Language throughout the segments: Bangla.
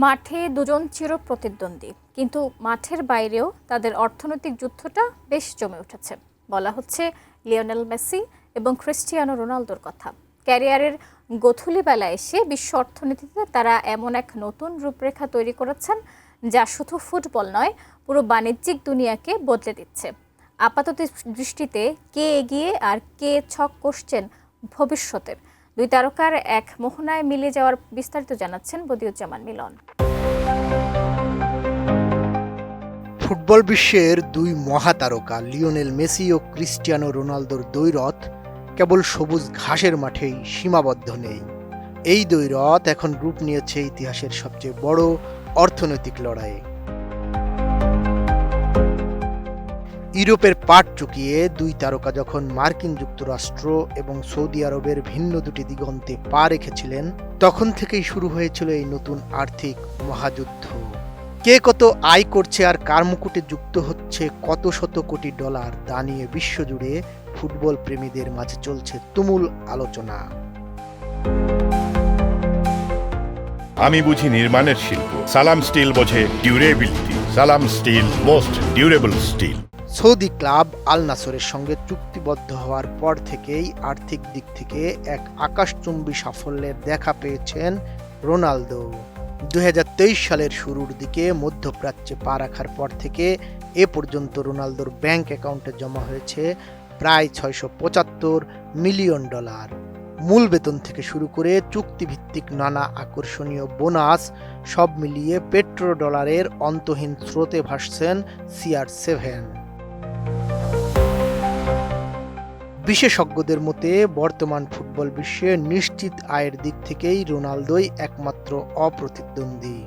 মাঠে দুজন চিরপ্রতিদ্বন্দ্বী, কিন্তু মাঠের বাইরেও তাদের অর্থনৈতিক যুদ্ধটা বেশ জমে উঠেছে। বলা হচ্ছে লিওনেল মেসি এবং ক্রিস্টিয়ানো রোনালদোর কথা। ক্যারিয়ারের গোথুলি বেলায় এসে বিশ্ব অর্থনীতিতে তারা এমন এক নতুন রূপরেখা তৈরি করেছেন যা শুধু ফুটবল নয়, পুরো বাণিজ্যিক দুনিয়াকে বদলে দিচ্ছে। আপাতত দৃষ্টিতে কে এগিয়ে আর কে ছক কষছেন ভবিষ্যতের, দুই তারকার এক মোহনায় মিলে যাওয়ার বিস্তারিত জানাচ্ছেন বদিউজ্জামান মিলন। ফুটবল বিশ্বের দুই মহাতারকা লিওনেল মেসি ও ক্রিস্টিয়ানো রোনালদোর দ্বৈরথ কেবল সবুজ ঘাসের মাঠেই সীমাবদ্ধ নেই। এই দ্বৈরথ এখন রূপ নিয়েছে ইতিহাসের সবচেয়ে বড় অর্থনৈতিক লড়াইয়ে। ইউরোপের পাট চুকিয়ে দুই তারকা যখন মার্কিন যুক্তরাষ্ট্র এবং সৌদি আরবের ভিন্ন দুটি দিগন্তে পা রেখেছিলেন, তখন থেকেই শুরু হয়েছিল এই নতুন আর্থিক মহাযুদ্ধ। কে কত আয় করছে আর কার মুকুটে যুক্ত হচ্ছে কত শত কোটি ডলার, তা নিয়ে বিশ্বজুড়ে ফুটবল প্রেমীদের মাঝে চলছে তুমুল আলোচনা। আমি বুঝি নির্মাণের শিল্প, সালাম স্টিল বোঝে durability. Salam steel, most durable steel. Saudi club আল নাসরের সঙ্গে চুক্তিবদ্ধ হওয়ার পর থেকেই আর্থিক দিক থেকে এক আকাশচুম্বী সাফল্যের দেখা পেয়েছেন রোনালদো। 2023 সালের শুরুর দিকে মধ্যপ্রাচ্যে পা রাখার পর থেকে এ পর্যন্ত রোনালদোর ব্যাংক অ্যাকাউন্টে জমা হয়েছে প্রায় $675 মিলিয়ন। মূল বেতন থেকে শুরু করে চুক্তিভিত্তিক নানা আকর্ষণীয় বোনাস, সব মিলিয়ে পেট্রো ডলারের অন্তহীন স্রোতে ভাসছেন CR7। বিশেষজ্ঞদের মতে বর্তমান ফুটবল বিশ্বে নিশ্চিত আয়ের দিক থেকেই রোনালদোই একমাত্র অপ্রতিদ্বন্দ্বী।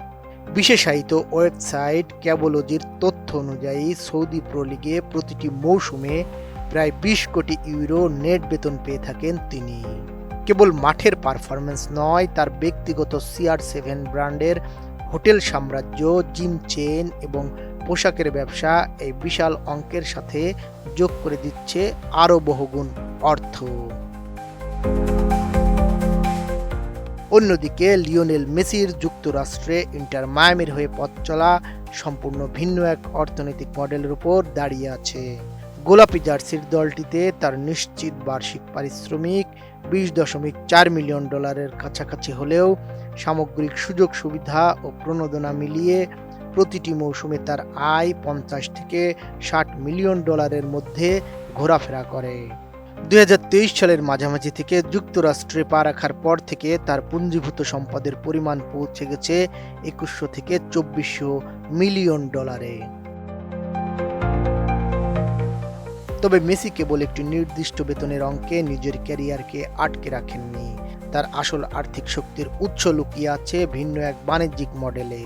বিশেষায়িত ওয়েবসাইট ক্যাবোলজির তথ্য অনুযায়ী সৌদি প্রো লিগে প্রতিটি মৌসুমে প্রায় 20 কোটি ইউরো নেট বেতন পেয়ে থাকেন তিনি। কেবল মাঠের পারফরম্যান্স নয়, তার ব্যক্তিগত CR7 ব্র্যান্ডের হোটেল সাম্রাজ্য, জিম চেইন এবং পোশাকের ব্যবসা এই বিশাল অঙ্কের সাথে যোগ করে দিচ্ছে আরও বহুগুণ অর্থ। অন্যদিকে লিওনেল মেসির যুক্তরাষ্ট্রে ইন্টার মায়ামির হয়ে পথ চলা সম্পূর্ণ ভিন্ন এক অর্থনৈতিক মডেলের উপর দাঁড়িয়ে আছে। গোলাপি জার্সির দলটিতে তার নিশ্চিত বার্ষিক পারিশ্রমিক $20.4 মিলিয়ন কাছাকাছি হলেও সামগ্রিক সুযোগ সুবিধা ও প্রণোদনা মিলিয়ে প্রতিটি মৌসুমে তার আয় $50 থেকে $60 মিলিয়ন মধ্যে ঘোরাফেরা করে। 2023 সালের মাঝামাঝি থেকে যুক্তরাষ্ট্রে পা রাখার পর থেকে তার পুঞ্জীভূত সম্পদের পরিমাণ পৌঁছে গেছে $2100 থেকে $2400 মিলিয়ন। তবে মেসি কেবল একটি নির্দিষ্ট বেতনের অঙ্কে নিজের ক্যারিয়ারকে আটকে রাখেননি। তার আসল আর্থিক শক্তির উৎস লুকিয়ে আছে ভিন্ন এক বাণিজ্যিক মডেলে।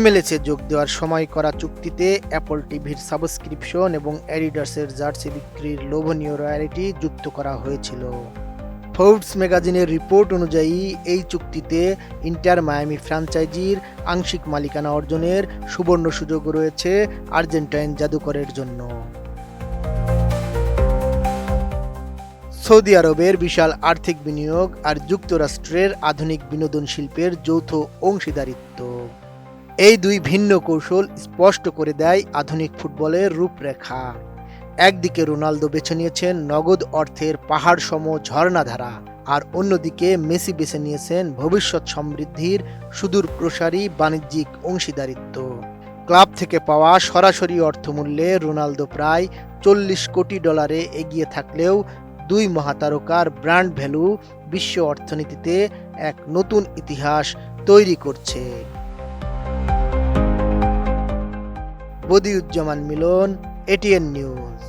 MLS-এ যোগ দেওয়ার সময় করা চুক্তিতে অ্যাপল টিভির সাবস্ক্রিপশন এবং অ্যাডিডাসের জার্সি বিক্রির লোভনীয় রয়্যালিটি যুক্ত করা হয়েছিল। ফোর্বস ম্যাগাজিনের রিপোর্ট অনুযায়ী এই চুক্তিতে ইন্টার মায়ামি ফ্র্যাঞ্চাইজির আংশিক মালিকানা অর্জনের সুবর্ণ সুযোগ রয়েছে আর্জেন্টাইন জাদুকরের জন্য। সৌদি আরবের বিশাল আর্থিক বিনিয়োগ আর যুক্তরাষ্ট্রের আধুনিক বিনোদন শিল্পের যৌথ অংশীদারিত্ব, এই দুই ভিন্ন কৌশল স্পষ্ট করে দেয় আধুনিক ফুটবলের রূপরেখা। একদিকে রোনালদো বেছে নিয়েছেন নগদ অর্থের পাহাড় সম ঝর্ণাধারা, আর অন্যদিকে মেসি বেছে নিয়েছেন ভবিষ্যৎ সমৃদ্ধির সুদূর প্রসারী বাণিজ্যিক অংশীদারিত্ব। ক্লাব থেকে পাওয়া সরাসরি অর্থমূল্যে রোনালদো প্রায় $40 কোটি এগিয়ে থাকলেও দুই মহাতারকার ব্র্যান্ড ভ্যালু বিশ্ব অর্থনীতিতে এক নতুন ইতিহাস তৈরি করছে। বদিউজ্জামান মিলন, ATN নিউজ।